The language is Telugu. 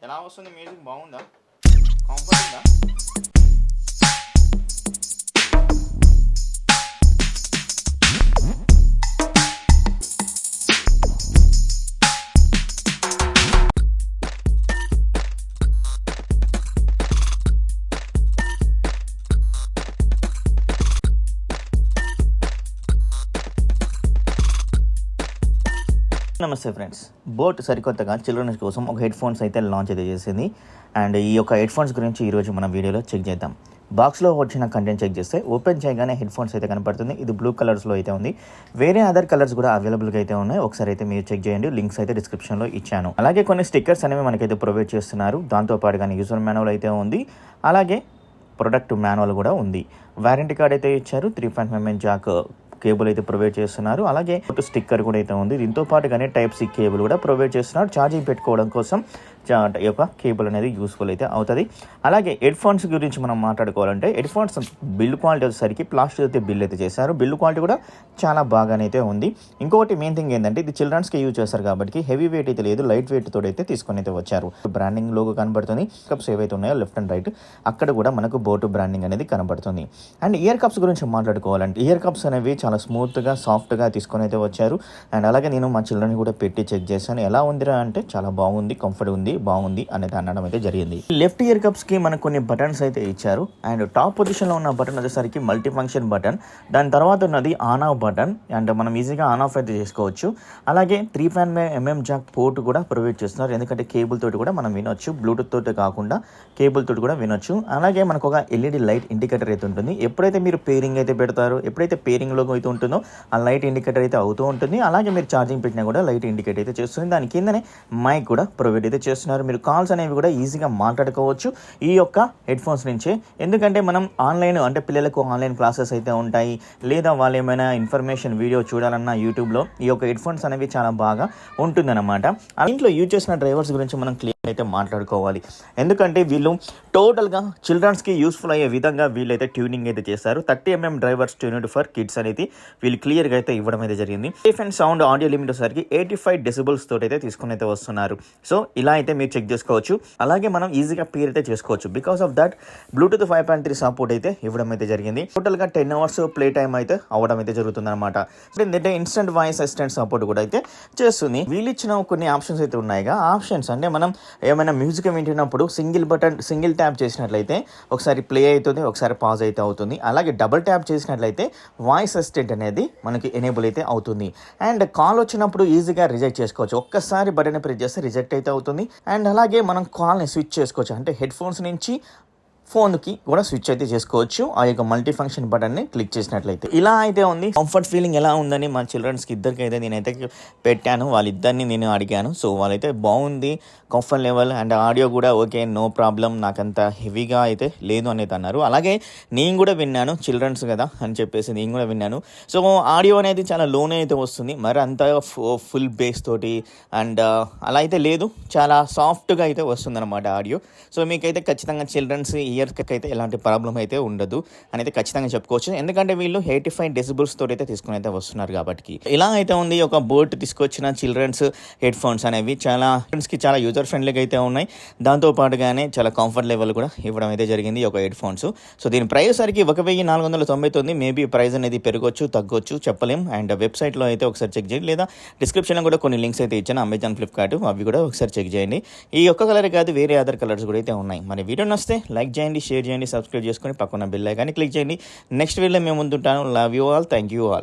ఎలా వస్తుంది మ్యూజిక్ బాగుందా? కంఫర్ట్ ఉందా? నమస్తే ఫ్రెండ్స్, బోట్ సరికొత్తగా చిల్డ్రన్స్ కోసం ఒక హెడ్ ఫోన్స్ అయితే లాంచ్ అయితే చేసింది. అండ్ ఈ యొక్క హెడ్ ఫోన్స్ గురించి ఈరోజు మన వీడియోలో చెక్ చేద్దాం. బాక్స్లో వచ్చిన కంటెంట్ చెక్ చేస్తే ఓపెన్ చేయగానే హెడ్ ఫోన్స్ అయితే కనపడుతుంది. ఇది బ్లూ కలర్స్లో అయితే ఉంది. వేరే అదర్ కలర్స్ కూడా అవైలబుల్గా అయితే ఉన్నాయి. ఒకసారి అయితే మీరు చెక్ చేయండి. లింక్స్ అయితే డిస్క్రిప్షన్లో ఇచ్చాను. అలాగే కొన్ని స్టిక్కర్స్ అనేవి మనకైతే ప్రొవైడ్ చేస్తున్నారు. దాంతోపాటుగానే యూజర్ మాన్యువల్ అయితే ఉంది. అలాగే ప్రొడక్ట్ మాన్యువల్ కూడా ఉంది. వారంటీ కార్డ్ అయితే ఇచ్చారు. 3.5mm జాక్ కేబుల్ అయితే ప్రొవైడ్ చేస్తున్నారు. అలాగే స్టిక్కర్ కూడా అయితే ఉంది. దీంతో పాటుగానే Type-C కేబుల్ కూడా ప్రొవైడ్ చేస్తున్నారు. ఛార్జింగ్ పెట్టుకోవడం కోసం ఈ యొక్క కేబుల్ అనేది యూస్ఫుల్ అయితే అవుతుంది. అలాగే హెడ్ ఫోన్స్ గురించి మనం మాట్లాడుకోవాలంటే హెడ్ ఫోన్స్ బిల్డ్ క్వాలిటీ వచ్చేసరికి ప్లాస్టిక్ అయితే బిల్ అయితే చేశారు. బిల్డ్ క్వాలిటీ కూడా చాలా బాగానే అయితే ఉంది. ఇంకొకటి మెయిన్ థింగ్ ఏంటంటే ఇది చిల్డ్రన్స్కి యూజ్ చేస్తారు కాబట్టి హెవీ వెయిట్ అయితే లేదు, లైట్ వెయిట్ తోటి అయితే తీసుకొని అయితే వచ్చారు. బ్రాండింగ్ లోగో కనబడుతుంది. కప్స్ ఏవైతే ఉన్నాయో లెఫ్ట్ అండ్ రైట్ అక్కడ కూడా మనకు బోట్ బ్రాండింగ్ అనేది కనబడుతుంది. అండ్ ఇయర్ కప్స్ గురించి మాట్లాడుకోవాలంటే ఇయర్ కప్స్ అనేవి చాలా స్మూత్గా సాఫ్ట్గా తీసుకొని అయితే వచ్చారు. అండ్ అలాగే నేను మా చిల్డ్రన్ కూడా పెట్టి చెక్ చేశాను. ఎలా ఉందిరా అంటే చాలా బాగుంది, కంఫర్ట్ ఉంది, బాగుంది అనేది అనడం అయితే జరిగింది. లెఫ్ట్ ఇయర్ కప్స్ కి మనకు కొన్ని బటన్స్ అయితే ఇచ్చారు. అండ్ టాప్ పొజిషన్ లో ఉన్న బటన్ వచ్చేసరికి మల్టీ ఫంక్షన్ బటన్. దాని తర్వాత ఉన్నది ఆన్ ఆఫ్ బటన్. అండ్ మనం ఈజీగా ఆన్ ఆఫ్ అయితే చేసుకోవచ్చు. అలాగే 3.5mm జాక్ పోర్ట్ కూడా ప్రొవైడ్ చేస్తున్నారు. ఎందుకంటే కేబుల్ తోటి కూడా మనం వినొచ్చు, బ్లూటూత్ తోటి కాకుండా కేబుల్ తోటి కూడా వినొచ్చు. అలాగే మనకు ఒక LED లైట్ ఇండికేటర్ అయితే ఉంటుంది. ఎప్పుడైతే మీరు పేరింగ్ అయితే పెడతారో, ఎప్పుడైతే పేరింగ్ లోగో అయితే ఉంటుందో ఆ లైట్ ఇండికేటర్ అయితే అవుతూ ఉంటుంది. అలాగే మీరు ఛార్జింగ్ పెట్టినా కూడా లైట్ ఇండికేట్ అయితే చేస్తుంది. దాని కిందనే మైక్ కూడా ప్రొవైడ్ అయితే చేస్తున్నారు. మీరు కాల్స్ అనేవి కూడా ఈజీగా మాట్లాడుకోవచ్చు ఈ యొక్క హెడ్ ఫోన్స్ నుంచే. ఎందుకంటే మనం ఆన్లైన్ అంటే పిల్లలకు ఆన్లైన్ క్లాసెస్ అయితే ఉంటాయి, లేదా వాళ్ళు ఏమైనా ఇన్ఫర్మేషన్ వీడియో చూడాలన్నా యూట్యూబ్లో ఈ యొక్క హెడ్ ఫోన్స్ అనేవి చాలా బాగా ఉంటుందన్నమాట. ఇంట్లో యూజ్ చేసిన డ్రైవర్స్ గురించి మనం క్లియర్ అయితే మాట్లాడుకోవాలి. ఎందుకంటే వీళ్ళు టోటల్గా చిల్డ్రన్స్కి యూస్ఫుల్ అయ్యే విధంగా వీళ్ళైతే ట్యూనింగ్ అయితే చేస్తారు. 30mm drivers tuned for kids అనేది వీళ్ళు క్లియర్గా అయితే ఇవ్వడం అయితే జరిగింది. Safe and sound audio limit వచ్చేసరికి 85 డెసిబుల్స్ తోటి అయితే తీసుకుని అయితే వస్తున్నారు. సో ఇలా అయితే మీరు చెక్ చేసుకోవచ్చు. అలాగే మనం ఈజీగా పేర్ అయితే చేసుకోవచ్చు. Because of that Bluetooth 5.3 support అయితే ఇవ్వడం అయితే జరిగింది. టోటల్గా 10 hours ప్లే టైం అయితే అవ్వడం అయితే జరుగుతుంది అనమాట. ఏంటంటే ఇన్స్టెంట్ వాయిస్ అసిస్టెంట్ సపోర్ట్ కూడా అయితే చేస్తుంది. వీళ్ళు ఇచ్చిన కొన్ని ఆప్షన్స్ అయితే ఉన్నాయిగా. ఆప్షన్స్ అంటే మనం ఏమైనా మ్యూజిక్ వింటున్నప్పుడు సింగిల్ ట్యాప్ చేసినట్లయితే ఒకసారి ప్లే అవుతుంది, ఒకసారి పాజ్ అయితే అవుతుంది. అలాగే డబుల్ ట్యాప్ చేసినట్లయితే వాయిస్ అసిస్టెంట్ అనేది మనకి ఎనేబుల్ అయితే అవుతుంది. అండ్ కాల్ వచ్చినప్పుడు ఈజీగా రిజెక్ట్ చేసుకోవచ్చు. ఒక్కసారి బటన్ ప్రెస్ చేస్తే రిజెక్ట్ అయితే అవుతుంది. అండ్ అలాగే మనం కాల్ని స్విచ్ చేసుకోవచ్చు. అంటే హెడ్ ఫోన్స్ నుంచి ఫోన్కి కూడా స్విచ్ అయితే చేసుకోవచ్చు ఆ యొక్క మల్టీ ఫంక్షన్ బటన్ని క్లిక్ చేసినట్లయితే. ఇలా అయితే ఉంది. కంఫర్ట్ ఫీలింగ్ ఎలా ఉందని మా చిల్డ్రన్స్కి ఇద్దరికి అయితే నేనైతే పెట్టాను. వాళ్ళిద్దరిని నేను అడిగాను. సో వాళ్ళైతే బాగుంది, కంఫర్ట్ లెవెల్ అండ్ ఆడియో కూడా ఓకే, నో ప్రాబ్లం, నాకంత హెవీగా అయితే లేదు అనేది అన్నారు. అలాగే నేను కూడా విన్నాను, చిల్డ్రన్స్ కదా అని చెప్పేసి నేను కూడా విన్నాను. సో ఆడియో అనేది చాలా లోనే అయితే వస్తుంది, మరి అంత ఫుల్ బేస్ తోటి అండ్ అలా అయితే లేదు, చాలా సాఫ్ట్గా అయితే వస్తుంది అనమాట ఆడియో. సో మీకైతే ఖచ్చితంగా చిల్డ్రన్స్ ఇయర్స్కి అయితే ఎలాంటి ప్రాబ్లం అయితే ఉండదు అని అయితే ఖచ్చితంగా చెప్పుకోవచ్చు. ఎందుకంటే వీళ్ళు 85 డెసిబుల్స్ తోటి అయితే తీసుకుని అయితే వస్తున్నారు కాబట్టి. ఇలా అయితే ఉంది ఒక బోట్ తీసుకొచ్చిన చిల్డ్రన్స్ హెడ్ ఫోన్స్ అనేవి చాలా యూజర్ ఫ్రెండ్లీగా అయితే ఉన్నాయి. దాంతోపాటుగానే చాలా కంఫర్ట్ లెవెల్ కూడా ఇవ్వడం అయితే జరిగింది ఈ యొక్క హెడ్ ఫోన్స్. సో దీని ప్రైస్ సరికి 1499. మేబీ ప్రైస్ అనేది పెరగొచ్చు, తగ్గొచ్చు, చెప్పలేం. అండ్ వెబ్సైట్లో అయితే ఒకసారి చెక్ చేయండి, లేదా డిస్క్రిప్షన్లో కూడా కొన్ని లింక్స్ అయితే ఇచ్చాను, అమెజాన్, ఫ్లిప్కార్ట్, అవి కూడా ఒకసారి చెక్ చేయండి. ఈ ఒక్క కలర్ కాదు, వేరే అదర్ కలర్స్ కూడా అయితే ఉన్నాయి. మరి వీడియో నచ్చితే లైక్ చేయండి, షేర్ చేయండి, సబ్స్క్రైబ్ చేసుకొని పక్కన బెల్ ఐకాన్ని క్లిక్ చేయండి. నెక్స్ట్ వీడియోలో మేము ముందుంటాను. Love you all, thank you all.